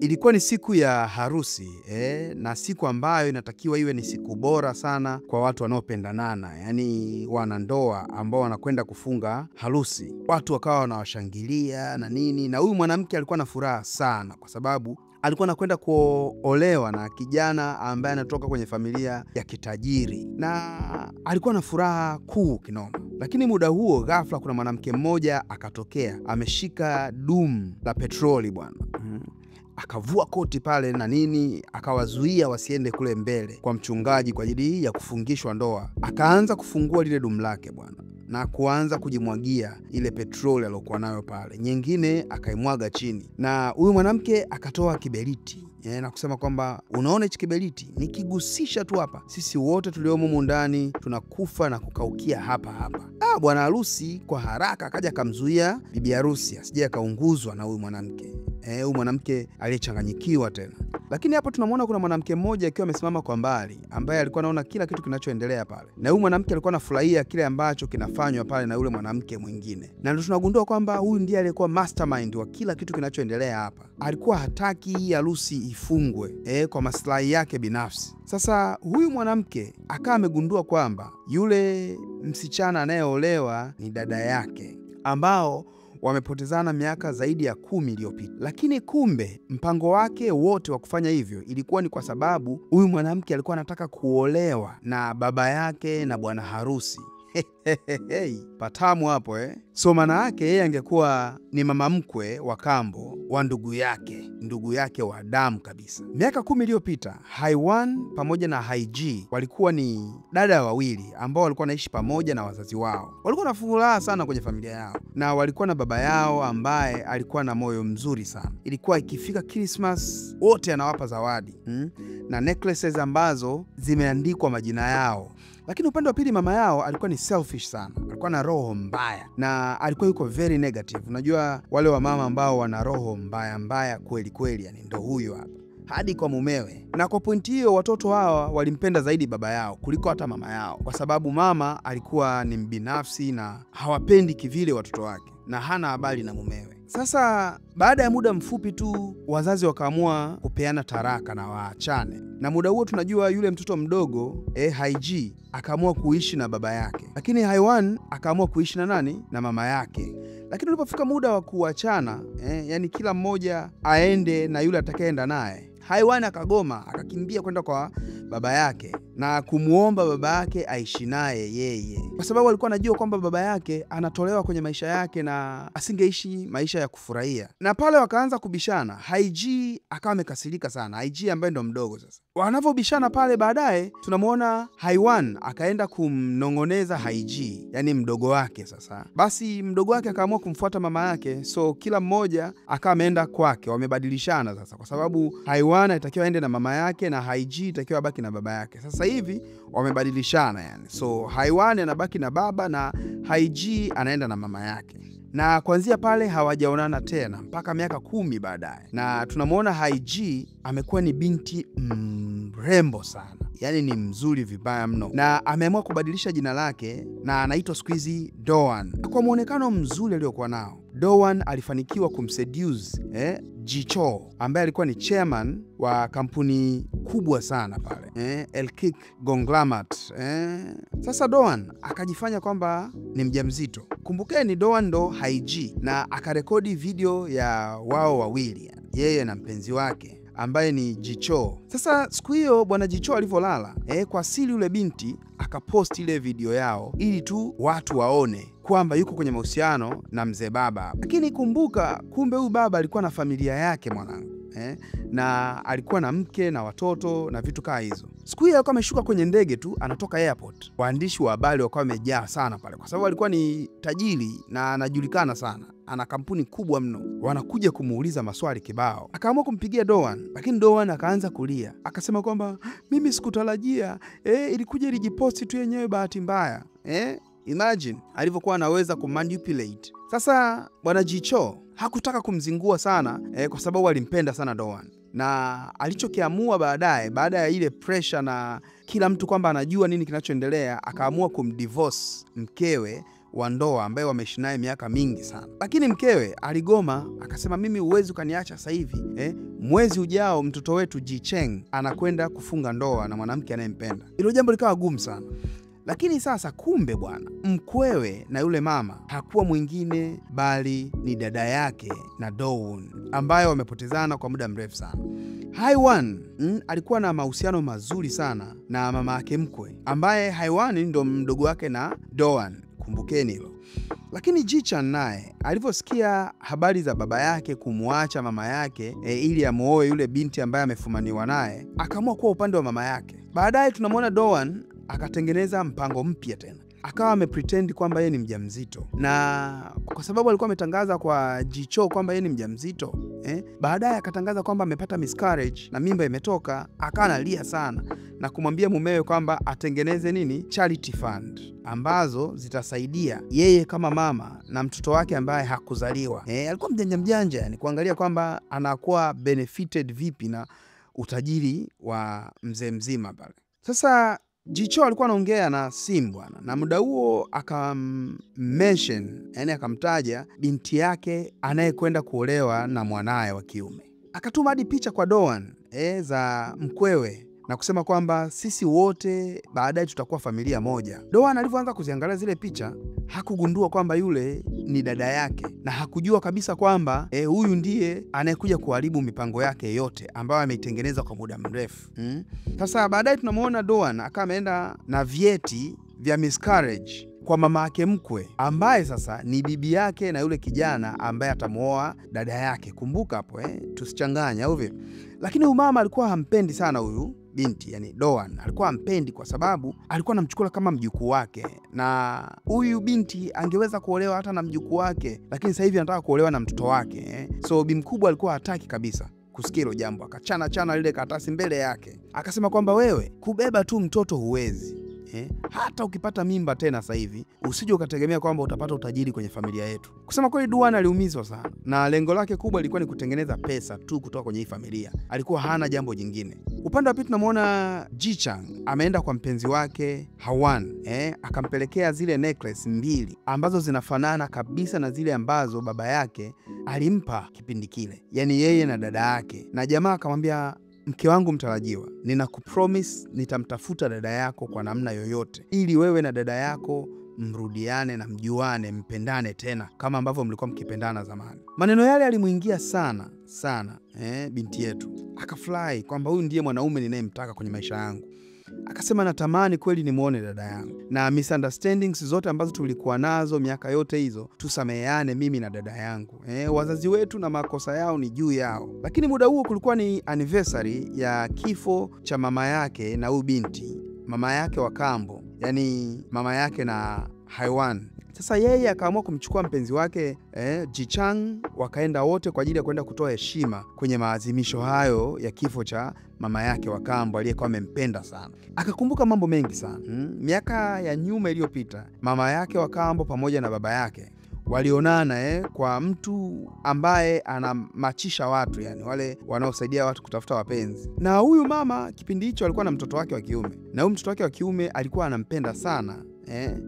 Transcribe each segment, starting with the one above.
Ilikuwa ni siku ya harusi, na siku ambayo inatakiwa iwe ni siku bora sana kwa watu wanaopendanana, yani wanandoa ambao wanakwenda kufunga harusi. Watu wakawa wanawashangilia na nini, na huyu mwanamke alikuwa na furaha sana kwa sababu alikuwa anakwenda kuolewa na kijana ambaye anatoka kwenye familia ya kitajiri, na alikuwa na furaha kuu kinoma. Lakini muda huo ghafla kuna mwanamke mmoja akatokea, ameshika dumu la petroli bwana. Akavua koti pale na nini, akawazuia wasiende kule mbele kwa mchungaji kwa ajili ya kufungishwa ndoa. Akaanza kufungua lile dumu lake bwana, na kuanza kujimwagia ile petroli aliyokuwa nayo pale. Nyingine akaimwaga chini, na huyu mwanamke akatoa kiberiti na kusema kwamba unaona hichi kiberiti nikigusisha tu hapa, sisi wote tuliomo humu ndani tunakufa na kukaukia hapa hapa. Bwana harusi kwa haraka akaja akamzuia bibi harusi asije akaunguzwa na huyu mwanamke. Huyu mwanamke aliyechanganyikiwa tena. Lakini hapo tunamwona kuna mwanamke mmoja akiwa amesimama kwa mbali, ambaye alikuwa anaona kila kitu kinachoendelea pale. Na huyu mwanamke alikuwa anafurahia kile ambacho kinafanywa pale na yule mwanamke mwingine. Na ndio tunagundua kwamba huyu ndiye aliyekuwa mastermind wa kila kitu kinachoendelea hapa. Alikuwa hataki hii harusi ifungwe kwa maslahi yake binafsi. Sasa huyu mwanamke akawa amegundua kwamba yule msichana anayeolewa ni dada yake, ambao wamepotezana miaka zaidi ya 10 iliyopita. Lakini kumbe mpango wake wote wa kufanya hivyo ilikuwa ni kwa sababu huyu mwanamke alikuwa anataka kuolewa na baba yake na bwana harusi. Patamu hapo So maana yake yeye angekuwa ni mama mkwe wa kambo wa ndugu yake wa damu kabisa. Miaka 10 iliyopita, Haiwan pamoja na Haiji walikuwa ni dada wawili ambao walikuwa naishi pamoja na wazazi wao. Walikuwa na furaha sana kwenye familia yao, na walikuwa na baba yao ambaye alikuwa na moyo mzuri sana. Ilikuwa ikifika Christmas wote anawapa zawadi na necklaces ambazo zimeandikwa majina yao. Lakini upande wa pili mama yao alikuwa ni selfish sana. Alikuwa na roho mbaya na alikuwa yuko very negative. Unajua wale wa mama ambao wana roho mbaya kweli, yani ndo huyo hapa. Hadi kwa mumewe. Na kwa pointi hiyo watoto hawa walimpenda zaidi baba yao kuliko hata mama yao, kwa sababu mama alikuwa ni mbinafsi na hawapendi kivile watoto wake na hana habari na mumewe. Sasa baada ya muda mfupi tu wazazi wakaamua kupeana taraka na waachane. Na muda huo tunajua yule mtoto mdogo Haiji akaamua kuishi na baba yake, lakini Haiwan akaamua kuishi na nani? Na mama yake. Lakini ulipofika muda wa kuachana yani kila mmoja aende na yule atakayeenda naye, Haiwan akagoma, akakimbia kwenda kwa baba yake na kumuomba baba yake aishi naye yeye, kwa sababu alikuwa anajua kwamba baba yake anatolewa kwenye maisha yake na asingeishi maisha ya kufurahia. Na pale wakaanza kubishana. Haiji akawa amekasirika sana, Haiji ambaye ndo mdogo. Sasa wanavyobishana pale, baadaye tunamuona Haiwan akaenda kumnongoneza Haiji, yani mdogo wake. Sasa basi mdogo wake akaamua kumfuata mama yake, so kila mmoja akawa ameenda kwake. Wamebadilishana sasa, kwa sababu Haiwan alitakiwa aende na mama yake na Haiji itakiwa abaki na baba yake. Sasa hivi wamebadilishana yani. So Haiwan anabaki na baba na Haiji anaenda na mama yake. Na kuanzia pale hawajaonana tena mpaka miaka 10 baadaye. Na tunamuona Haiji amekuwa ni binti mrembo sana. Yani ni mzuri vibaya mno. Na ameamua kubadilisha jina lake na anaitwa siku hizi Doan. Kwa muonekano mzuri aliokuwa nao, Doan alifanikiwa kumseduce Jicho ambaye alikuwa ni chairman wa kampuni kubwa sana pale Elkik Gonglamat. Sasa Doan akajifanya kwamba ni mjamzito. Kumbukeni Doan ndo Haiji, na akarekodi video ya wao wawili, yeye na mpenzi wake ambaye ni Jicho. Sasa siku hiyo bwana Jicho alivyolala kwa siri yule binti akapost ile video yao ili tu watu waone kwamba yuko kwenye mahusiano na mzee baba. Lakini kumbuka, kumbe huyu baba alikuwa na familia yake mwanangu na alikuwa na mke na watoto na vitu kama hizo. Siku hiyo alikuwa ameshuka kwenye ndege tu anatoka airport. Waandishi wa habari wakawa wamejaa sana pale, kwa sababu alikuwa ni tajiri na anajulikana sana, ana kampuni kubwa mno. Wanakuja kumuuliza maswali kibao. Akaamua kumpigia Doan, lakini Doan akaanza kulia, akasema kwamba mimi sikutarajia, ilikuja ilijiposti tu yenyewe bahati mbaya. Imagine alivyokuwa anaweza kumanipulate. Sasa bwana Jicho hakutaka kumzingua sana kwa sababu alimpenda sana Doan. Na alichokiamua baadaye, baada ya ile pressure na kila mtu kwamba anajua nini kinachoendelea, akaamua kumdivorce mkewe wa ndoa ambaye wameishi naye miaka mingi sana. Lakini mkewe aligoma, akasema mimi huwezi ukaniacha sasa hivi. Mwezi ujao mtoto wetu Jicheng anakwenda kufunga ndoa na mwanamke anayempenda. Hilo jambo likawa gumu sana. Lakini sasa kumbe bwana, mkwewe na yule mama hakuwa mwingine bali ni dada yake na Dawn, ambayo wamepotezana kwa muda mrefu sana. Haiwan alikuwa na mahusiano mazuri sana na mama yake mkwe, ambaye Haiwan ndo mdogo wake na Dawn, kumbukeni hilo. Lakini Jichan naye alivyosikia habari za baba yake kumwacha mama yake ili amuoe yule binti ambaye amefumaniwa naye, akaamua kuwa upande wa mama yake. Baadaye tunamwona Dawn akatengeneza mpango mpya tena. Akawa amepretend kwamba yeye ni mjamzito, na kwa sababu alikuwa ametangaza kwa Jicho kwamba yeye ni mjamzito, baadaye akatangaza kwamba amepata miscarriage na mimba imetoka. Akawa analia sana na kumwambia mumewe kwamba atengeneze nini, charity fund ambazo zitasaidia yeye kama mama na mtoto wake ambaye hakuzaliwa. Alikuwa mjanja, yani kuangalia kwamba anakuwa benefited vipi na utajiri wa mzee mzima pale. Sasa Jicho alikuwa anaongea na simu bwana, na muda huo akammention, yani akamtaja binti yake anayekwenda kuolewa na mwanae wa kiume. Akatuma hadi picha kwa Dawn za mkwewe na kusema kwamba sisi wote baadaye tutakuwa familia moja. Dawn alivyoanza kuziangalia zile picha hakugundua kwamba yule ni dada yake, na hakujua kabisa kwamba huyu ndiye anayekuja kuharibu mipango yake yote ambayo ameitengeneza kwa muda mrefu. Sasa baadaye tunamuona Dawn akawa ameenda na vyeti vya miscarriage kwa mama yake mkwe, ambaye sasa ni bibi yake na yule kijana ambaye atamuoa dada yake. Kumbuka hapo tusichanganya au vipi? Lakini huyu mama alikuwa hampendi sana huyu binti, yani Dawn alikuwa hampendi kwa sababu alikuwa anamchukua kama mjukuu wake, na huyu binti angeweza kuolewa hata na mjukuu wake, lakini sasa hivi anataka kuolewa na mtoto wake. So bi mkubwa alikuwa hataki kabisa kusikia hilo jambo. Akachana lile karatasi mbele yake, akasema kwamba wewe kubeba tu mtoto huwezi. Hata ukipata mimba tena sasa hivi usije ukategemea kwamba utapata utajiri kwenye familia yetu. Kusema kweli, Dawn aliumizwa sana, na lengo lake kubwa lilikuwa ni kutengeneza pesa tu kutoka kwenye hii familia. Alikuwa hana jambo jingine. Upande wa pili tunamuona Jichang ameenda kwa mpenzi wake Haiwan, akampelekea zile necklace 2 ambazo zinafanana kabisa na zile ambazo baba yake alimpa kipindi kile, yani yeye na dada yake. Na jamaa akamwambia, mke wangu mtarajiwa, ninakupromise nitamtafuta dada yako kwa namna yoyote ili wewe na dada yako mrudiane na mjuane, mpendane tena kama ambavyo mlikuwa mkipendana zamani. Maneno yale yalimuingia sana sana binti yetu. Akafurahi kwamba huyu ndiye mwanaume ninayemtaka kwenye maisha yangu. Akasema natamani kweli nimuone dada yangu, na misunderstandings zote ambazo tulikuwa nazo miaka yote hizo tusameheane mimi na dada yangu. Wazazi wetu na makosa yao ni juu yao. Lakini muda huo kulikuwa ni anniversary ya kifo cha mama yake na huyu binti, mama yake wa kambo, yani mama yake na Haiwan. Sasa yeye akaamua kumchukua mpenzi wake Jichang, wakaenda wote kwa ajili ya kwenda kutoa heshima kwenye maadhimisho hayo ya kifo cha mama yake wa kambo aliyekuwa amempenda sana. Akakumbuka mambo mengi sana. Miaka ya nyuma iliyopita, mama yake wa kambo pamoja na baba yake walionana kwa mtu ambaye anamachisha watu, yani wale wanaosaidia watu kutafuta wapenzi. Na huyu mama kipindi hicho alikuwa na mtoto wake wa kiume, na huyu mtoto wake wa kiume alikuwa anampenda sana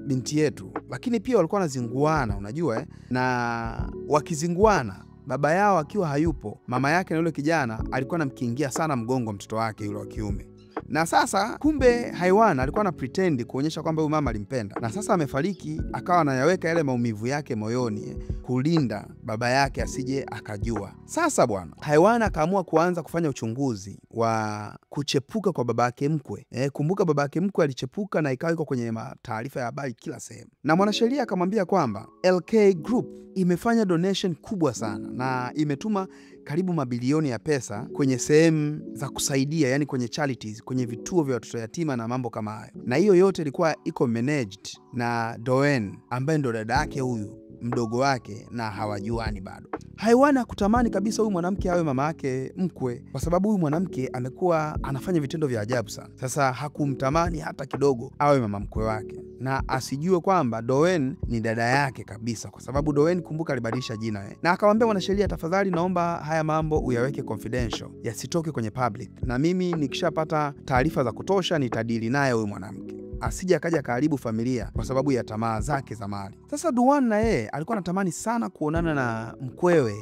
binti yetu. Lakini pia walikuwa wanazinguana, unajua na wakizinguana, baba yao akiwa hayupo, mama yake na yule kijana alikuwa anamkingia sana mgongo mtoto wake yule wa kiume. Na sasa kumbe Haiwan alikuwa na pretend kuonyesha kwamba huyu mama alimpenda, na sasa amefariki, akawa anayaweka yale maumivu yake moyoni kulinda baba yake asije akajua. Sasa bwana, Haiwan akaamua kuanza kufanya uchunguzi wa kuchepuka kwa baba yake mkwe. Kumbuka baba yake mkwe alichepuka na ikawa iko kwenye taarifa ya habari kila sehemu. Na mwanasheria akamwambia kwamba LK Group imefanya donation kubwa sana na imetuma karibu mabilioni ya pesa kwenye sehemu za kusaidia, yani kwenye charities, kwenye vituo vya watoto yatima na mambo kama hayo. Na hiyo yote ilikuwa iko managed na Dawn ambaye ndo dada yake huyu mdogo wake, na hawajuani bado. Haiwan hakutamani kabisa huyu mwanamke awe mama yake mkwe, kwa sababu huyu mwanamke amekuwa anafanya vitendo vya ajabu sana. Sasa hakumtamani hata kidogo awe mama mkwe wake, na asijue kwamba Dawn ni dada yake kabisa, kwa sababu Dawn, kumbuka, alibadilisha jina na akamwambia mwanasheria, tafadhali naomba haya mambo uyaweke confidential, yasitoke kwenye public, na mimi nikishapata taarifa za kutosha nitadili naye huyu mwanamke. asije akaja karibu familia kwa sababu ya tamaa zake za mali. Sasa Doan na yeye alikuwa anatamani sana kuonana na mkwewe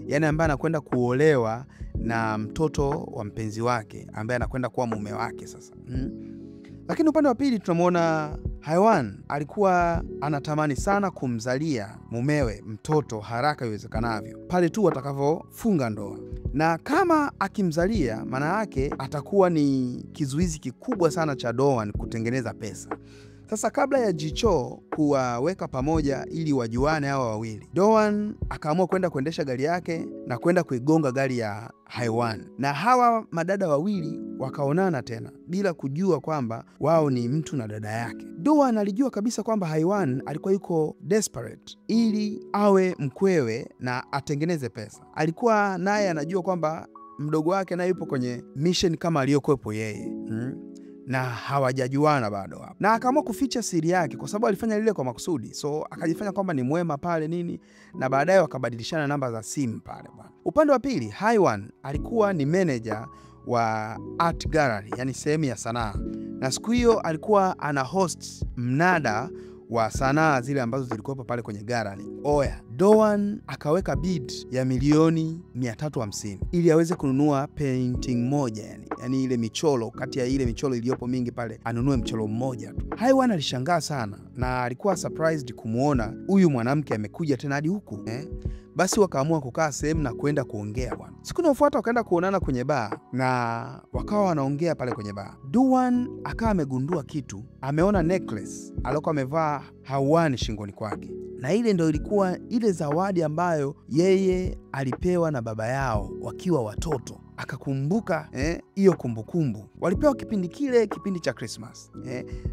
yani ambaye anakwenda kuolewa na mtoto wa mpenzi wake ambaye anakwenda kuwa mume wake sasa. Lakini upande wa pili tunamwona Haiwan alikuwa anatamani sana kumzalia mumewe mtoto haraka iwezekanavyo pale tu atakavyofunga ndoa, na kama akimzalia maana yake atakuwa ni kizuizi kikubwa sana cha Doan kutengeneza pesa. Sasa kabla ya Ji-chol kuwaweka pamoja ili wajuane hawa wawili, Doan akaamua kwenda kuendesha gari yake na kwenda kuigonga gari ya Haiwan, na hawa madada wawili wakaonana tena bila kujua kwamba wao ni mtu na dada yake. Doan alijua kabisa kwamba Haiwan alikuwa yuko desperate ili awe mkwewe na atengeneze pesa. Alikuwa naye anajua kwamba mdogo wake naye yupo kwenye mission kama aliyokuwepo yeye, na hawajajuana bado hapo. Na akaamua kuficha siri yake kwa sababu alifanya lile kwa makusudi. So akajifanya kwamba ni mwema pale nini, na baadaye wakabadilishana namba za simu pale bwana. Upande wa pili, Haiwan alikuwa ni manager wa art gallery, yani sehemu ya sanaa. Na siku hiyo alikuwa ana host mnada wa sanaa zile ambazo zilikuwa pale kwenye gallery. Doan akaweka bid ya milioni 350 ili aweze kununua painting moja, yani ile michoro kati ya ile michoro iliyopo mingi pale anunue mchoro mmoja tu. Haiwan alishangaa sana na alikuwa surprised kumuona huyu mwanamke amekuja tena hadi huku. Basi wakaamua kukaa sehemu na kwenda kuongea bwana. Siku inayofuata wakaenda kuonana kwenye bar na wakawa wanaongea pale kwenye bar. Doan akawa amegundua kitu, ameona necklace aliyokuwa amevaa Haiwan shingoni kwake, na ile ndio ilikuwa ile zawadi ambayo yeye alipewa na baba yao wakiwa watoto. Akakumbuka hiyo kumbukumbu walipewa kipindi cha Christmas,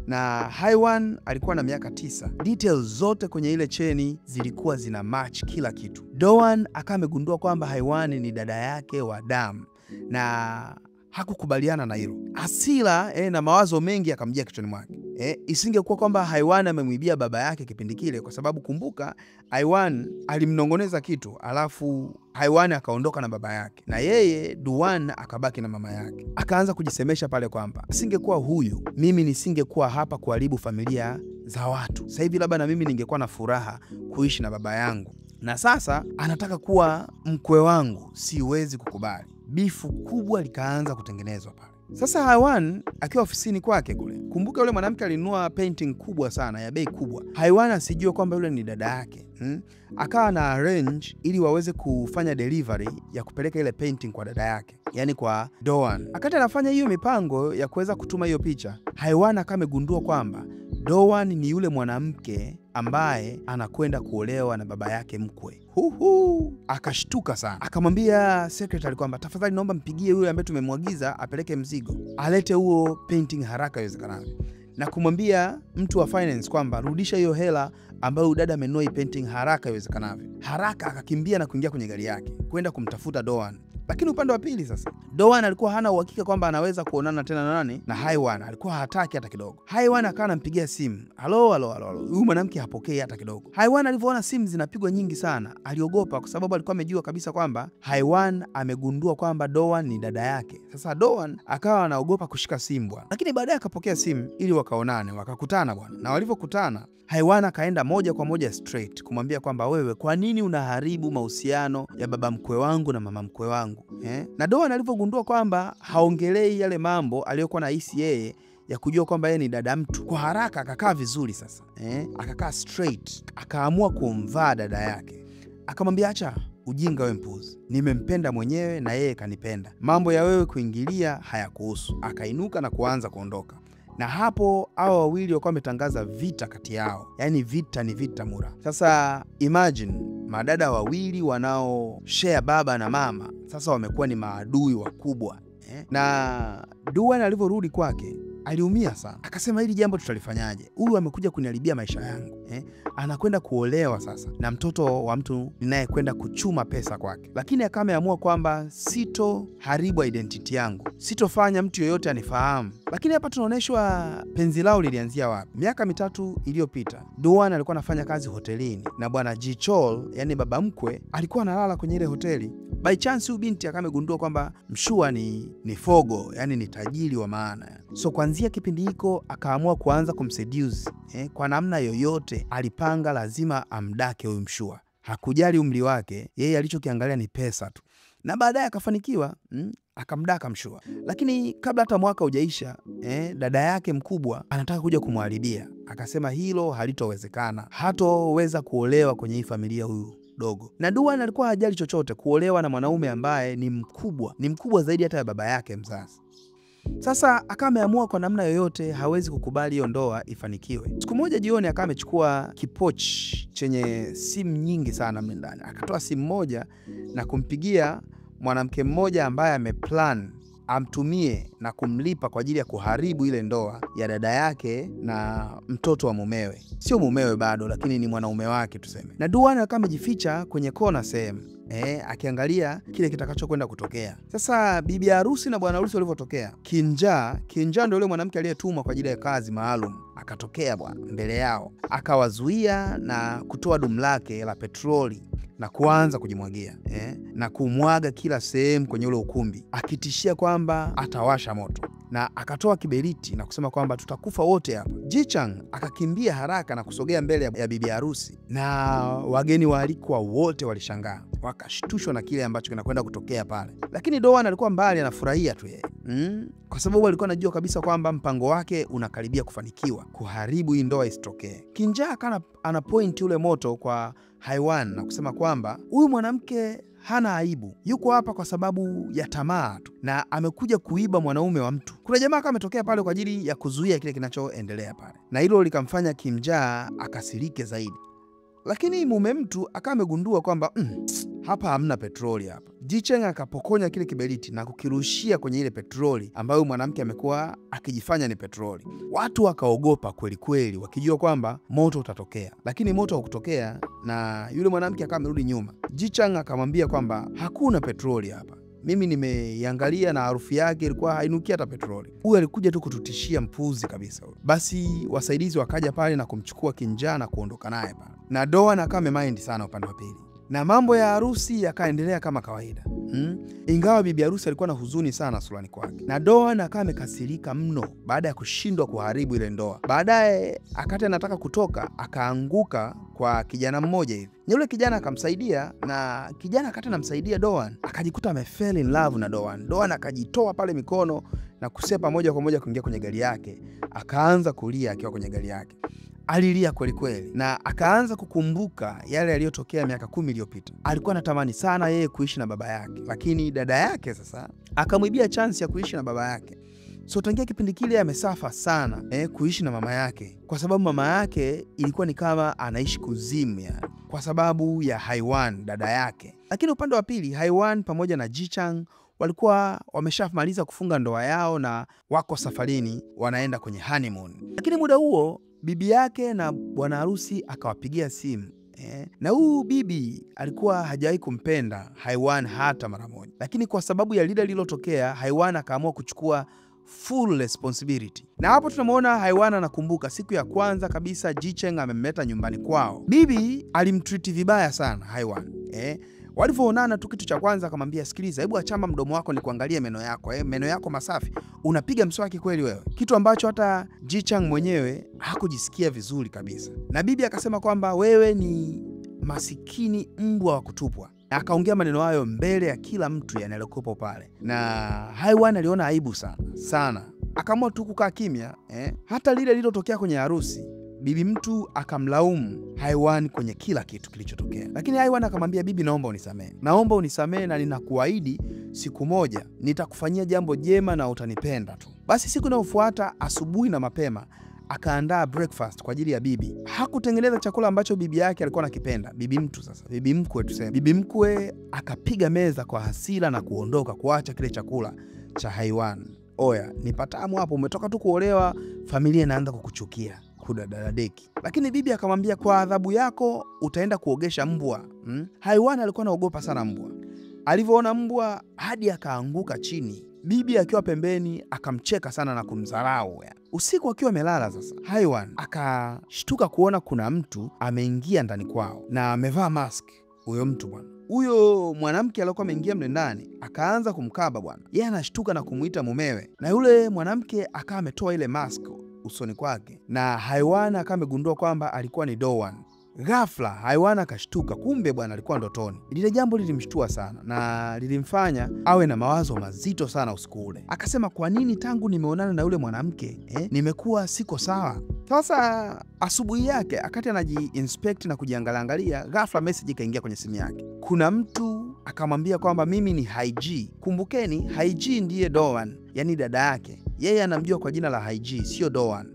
na Haiwan alikuwa na miaka 9. Details zote kwenye ile cheni zilikuwa zina match kila kitu. Doan akawa amegundua kwamba Haiwan ni dada yake wa damu na hakukubaliana na hilo. Hasira na mawazo mengi yakamjia kichwani mwake. Isingekuwa kwamba Haiwan amemwibia baba yake kipindi kile, kwa sababu kumbuka Haiwan alimnongoneza kitu alafu Haiwan akaondoka na baba yake na yeye Doan akabaki na mama yake. Akaanza kujisemesha pale kwamba asingekuwa huyu mimi nisingekuwa hapa kuharibu familia za watu. Sasa hivi labda na mimi ningekuwa na furaha kuishi na baba yangu, na sasa anataka kuwa mkwe wangu, siwezi kukubali. Bifu kubwa likaanza kutengenezwa pale. Sasa Haiwan akiwa ofisini kwake kule, kumbuka yule mwanamke alinunua painting kubwa sana ya bei kubwa. Haiwan asijue kwamba yule ni dada yake. Akawa na arrange ili waweze kufanya delivery ya kupeleka ile painting kwa dada yake, yani kwa Doan. Akati anafanya hiyo mipango ya kuweza kutuma hiyo picha, Haiwan akawa amegundua kwamba Doan ni yule mwanamke ambaye anakwenda kuolewa na baba yake mkwe. Akashtuka sana. Akamwambia secretary kwamba tafadhali naomba mpigie yule ambaye tumemwagiza apeleke mzigo, alete huo painting haraka iwezekanavyo, na kumwambia mtu wa finance kwamba rudisha hiyo hela ambayo dada amenunua painting haraka iwezekanavyo. Haraka akakimbia na kuingia kwenye gari yake kwenda kumtafuta Doan. Lakini upande wa pili sasa, Doan alikuwa hana uhakika kwamba anaweza kuonana tena na nani, na Haiwan alikuwa hataki hata kidogo. Haiwan akawa anampigia simu, halo. Huyu mwanamke hapokei hata kidogo. Haiwan alivyoona simu zinapigwa nyingi sana, aliogopa kwa sababu alikuwa amejua kabisa kwamba Haiwan amegundua kwamba Doan ni dada yake. Sasa Doan akawa anaogopa kushika simu bwana. Lakini baadaye akapokea simu ili wakaonane, wakakutana bwana. Na walivyokutana, Haiwan akaenda moja kwa moja straight kumwambia kwamba wewe kwa nini unaharibu mahusiano ya baba mkwe wangu na mama mkwe wangu? Na Doan alivyogundua kwamba haongelei yale mambo aliyokuwa nahisi yeye ya kujua kwamba yeye ni dada mtu, kwa haraka akakaa vizuri sasa. Akakaa straight, akaamua kumvaa dada yake. Akamwambia acha ujinga wewe mpuzi, nimempenda mwenyewe na yeye kanipenda, mambo ya wewe kuingilia hayakuhusu. Akainuka na kuanza kuondoka. Na hapo hao wawili wakawa wametangaza vita kati yao, yani vita ni vita mura. Sasa imagine madada wawili wanao share baba na mama, sasa wamekuwa ni maadui wakubwa. Na Doan alivyorudi kwake aliumia sana. Akasema hili jambo tutalifanyaje? Huyu amekuja kuniharibia maisha yangu. Anakwenda kuolewa sasa na mtoto wa mtu ninayekwenda kuchuma pesa kwake. Lakini akawa ameamua kwamba sito haribu identity yangu, sitofanya mtu yoyote anifahamu. Lakini hapa tunaoneshwa penzi lao lilianzia wapi. Miaka 3 iliyopita, Doan alikuwa anafanya kazi hotelini na bwana Ji-chol, yani baba mkwe, alikuwa analala kwenye ile hoteli. By chance huyu binti akamegundua kwamba Mshua ni fogo, yani ni tajiri wa maana. So kuanzia kipindi hiko akaamua kuanza kumseduce kwa namna yoyote. Alipanga lazima amdake huyu Mshua, hakujali umri wake, yeye alichokiangalia ni pesa tu, na baadaye akafanikiwa akamdaka Mshua. Lakini kabla hata mwaka hujaisha dada yake mkubwa anataka kuja kumharibia. Akasema hilo halitowezekana, hatoweza kuolewa kwenye hii familia huyu dogo. Na Duan alikuwa hajali chochote kuolewa na mwanaume ambaye ni mkubwa zaidi hata ya baba yake mzazi. Sasa akawa ameamua kwa namna yoyote hawezi kukubali hiyo ndoa ifanikiwe. Siku moja jioni akawa amechukua kipochi chenye simu nyingi sana mle ndani. Akatoa simu moja na kumpigia mwanamke mmoja ambaye ameplan amtumie na kumlipa kwa ajili ya kuharibu ile ndoa ya dada yake na mtoto wa mumewe. Sio mumewe bado, lakini ni mwanaume wake tuseme. Na Duan akawa amejificha kwenye kona sehemu akiangalia kile kitakachokwenda kutokea. Sasa bibi harusi na bwana harusi walivyotokea, Kinja ndio yule mwanamke aliyetumwa kwa ajili ya kazi maalum, akatokea bwana mbele yao, akawazuia na kutoa dumu lake la petroli na kuanza kujimwagia na kumwaga kila sehemu kwenye ule ukumbi, akitishia kwamba atawasha moto, na akatoa kiberiti na kusema kwamba tutakufa wote hapa. Jichang akakimbia haraka na kusogea mbele ya bibi harusi, na wageni waalikwa wote walishangaa, wakashtushwa na kile ambacho kinakwenda kutokea pale. Lakini Doan alikuwa mbali, anafurahia tu yeye kwa sababu alikuwa anajua kabisa kwamba mpango wake unakaribia kufanikiwa, kuharibu hii ndoa isitokee. Kinja akana ana point ule moto kwa Haiwan na kusema kwamba huyu mwanamke hana aibu, yuko hapa kwa sababu ya tamaa tu, na amekuja kuiba mwanaume wa mtu. Kuna jamaa kama ametokea pale kwa ajili ya kuzuia kile kinachoendelea pale, na hilo likamfanya Kinja akasirike zaidi. Lakini mume mtu akawa amegundua kwamba hapa hamna petroli hapa. Jicheng akapokonya kile kiberiti na kukirushia kwenye ile petroli ambayo mwanamke amekuwa akijifanya ni petroli. Watu wakaogopa kweli kweli, wakijua kwamba moto utatokea, lakini moto haukutokea, na yule mwanamke akawa amerudi nyuma. Jicheng akamwambia kwamba hakuna petroli hapa, mimi nimeiangalia na harufu yake ilikuwa hainuki hata petroli. Huyu alikuja tu kututishia, mpuzi kabisa huyo. Basi wasaidizi wakaja pale na kumchukua Kinja na kuondoka naye pale, na Doan akawa amemind sana upande wa pili, na mambo ya harusi yakaendelea kama kawaida. Ingawa bibi harusi alikuwa na huzuni sana sulani kwake, na Doan akawa amekasirika mno baada ya kushindwa kuharibu ile ndoa. Baadaye akati anataka kutoka, akaanguka kwa kijana mmoja hivi. Yule kijana akamsaidia, na kijana akati anamsaidia Doan akajikuta amefell in love na Doan. Doan akajitoa pale mikono na kusepa moja kwa moja kuingia kwenye gari yake, akaanza kulia akiwa kwenye gari yake. Alilia kweli kweli, na akaanza kukumbuka yale yaliyotokea miaka 10 iliyopita. Alikuwa anatamani sana yeye kuishi na baba yake, lakini dada yake sasa akamwibia chance ya kuishi na baba yake. So tangia kipindi kile amesafa sana kuishi na mama yake, kwa sababu mama yake ilikuwa ni kama anaishi kuzimu yani, kwa sababu ya Haiwan dada yake. Lakini upande wa pili, Haiwan pamoja na Jichang walikuwa wameshamaliza kufunga ndoa yao na wako safarini, wanaenda kwenye honeymoon. Lakini muda huo bibi yake na bwana harusi akawapigia simu na huyu bibi alikuwa hajawahi kumpenda Haiwan hata mara moja, lakini kwa sababu ya lile lililotokea, Haiwan akaamua kuchukua full responsibility. Na hapo tunamwona Haiwan anakumbuka siku ya kwanza kabisa Jicheng amemmeta nyumbani kwao. Bibi alimtreat vibaya sana Haiwan. Walivyoonana tu, kitu cha kwanza akamwambia, sikiliza, hebu achama mdomo wako nikuangalie meno yako. Meno yako masafi, unapiga mswaki kweli wewe? Kitu ambacho hata Jichang mwenyewe hakujisikia vizuri kabisa. Na bibi akasema kwamba wewe ni masikini mbwa wa kutupwa. Na akaongea maneno hayo mbele ya kila mtu yanayekuwepo pale. Na Haiwan aliona aibu sana. Akaamua tu kukaa kimya. Hata lile lililotokea kwenye harusi, bibi mtu akamlaumu Haiwan kwenye kila kitu kilichotokea. Lakini Haiwan akamwambia, bibi, naomba unisamehe na ninakuahidi siku moja nitakufanyia jambo jema na utanipenda tu. Basi siku inayofuata asubuhi na mapema akaandaa breakfast kwa ajili ya bibi. Hakutengeneza chakula ambacho bibi yake alikuwa anakipenda. Bibi mtu sasa, bibi mkwe tuseme. Bibi mkwe akapiga meza kwa hasira na kuondoka, kuacha kile chakula cha Haiwan. Oya, ni patamu hapo, umetoka tu kuolewa, familia inaanza kukuchukia. Kudadadeki. Lakini bibi akamwambia, kwa adhabu yako utaenda kuogesha mbwa. Haiwan alikuwa anaogopa sana mbwa. Alivyoona mbwa hadi akaanguka chini. Bibi akiwa pembeni akamcheka sana na kumdharau. Usiku akiwa amelala sasa, Haiwan akashtuka kuona kuna mtu ameingia ndani kwao na amevaa mask. Huyo mtu bwana, huyo mwanamke aliyokuwa ameingia mle ndani akaanza kumkaba bwana. Yeye anashtuka na kumuita mumewe, na yule mwanamke akawa ametoa ile mask usoni kwake, na Haiwan akawa amegundua kwamba alikuwa ni Dowan. Ghafla Haiwan akashtuka, kumbe bwana alikuwa ndotoni. Lile jambo lilimshtua sana na lilimfanya awe na mawazo mazito sana usiku ule. Akasema, kwa nini tangu nimeonana na yule mwanamke nimekuwa siko sawa? Sasa asubuhi yake akati anaji-inspect na kujiangalia, ghafla message ikaingia kwenye simu yake. Kuna mtu akamwambia kwamba mimi ni Haiji. Kumbukeni Haiji ndiye Dowan, yani dada yake. Yeye anamjua kwa jina la Haiji, sio Dowan.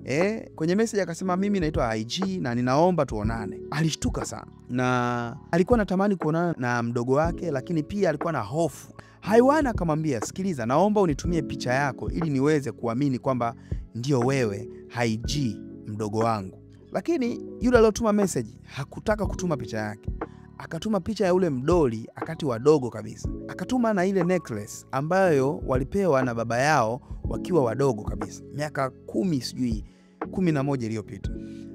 Kwenye message akasema, mimi naitwa Haiji na ninaomba tuonane. Alishtuka sana na alikuwa anatamani kuonana na mdogo wake, lakini pia alikuwa na hofu. Haiwan akamwambia, sikiliza, naomba unitumie picha yako ili niweze kuamini kwamba ndio wewe Haiji mdogo wangu. Lakini yule aliyotuma message hakutaka kutuma picha yake. Akatuma picha ya ule mdoli akati wadogo kabisa. Akatuma na ile necklace ambayo walipewa na baba yao wakiwa wadogo kabisa, miaka 11 iliyopita.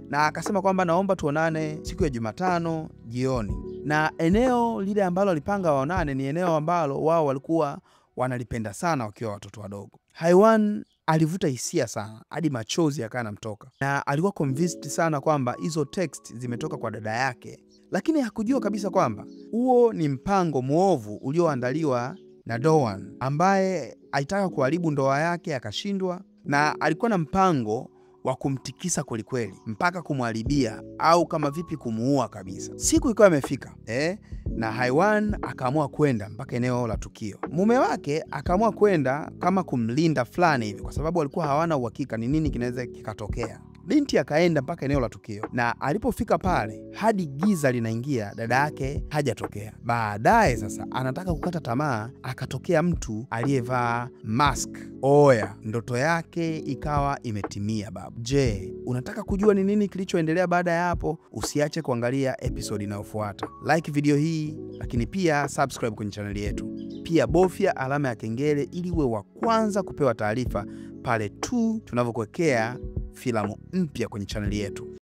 Na akasema kwamba naomba tuonane siku ya Jumatano jioni. Na eneo lile ambalo alipanga waonane ni eneo ambalo wao walikuwa wanalipenda sana wakiwa watoto wadogo. Haiwan alivuta hisia sana hadi machozi yakanamtoka, na alikuwa convinced sana kwamba hizo text zimetoka kwa dada yake. Lakini hakujua kabisa kwamba huo ni mpango muovu ulioandaliwa na Dowan, ambaye alitaka kuharibu ndoa yake akashindwa, na alikuwa na mpango wa kumtikisa kwelikweli mpaka kumharibia au kama vipi kumuua kabisa. Siku ikawa imefika na Haiwan akaamua kwenda mpaka eneo la tukio. Mume wake akaamua kwenda kama kumlinda fulani hivi, kwa sababu walikuwa hawana uhakika ni nini kinaweza kikatokea. Binti akaenda mpaka eneo la tukio, na alipofika pale hadi giza linaingia, dada yake hajatokea. Baadaye sasa anataka kukata tamaa, akatokea mtu aliyevaa mask. Oya, ndoto yake ikawa imetimia babu. Je, unataka kujua ni nini kilichoendelea baada ya hapo? Usiache kuangalia episode inayofuata. Like video hii, lakini pia subscribe kwenye channel yetu. Pia bofya alama ya kengele ili uwe wa kwanza kupewa taarifa pale tu tunavyokuwekea filamu mpya kwenye channel yetu.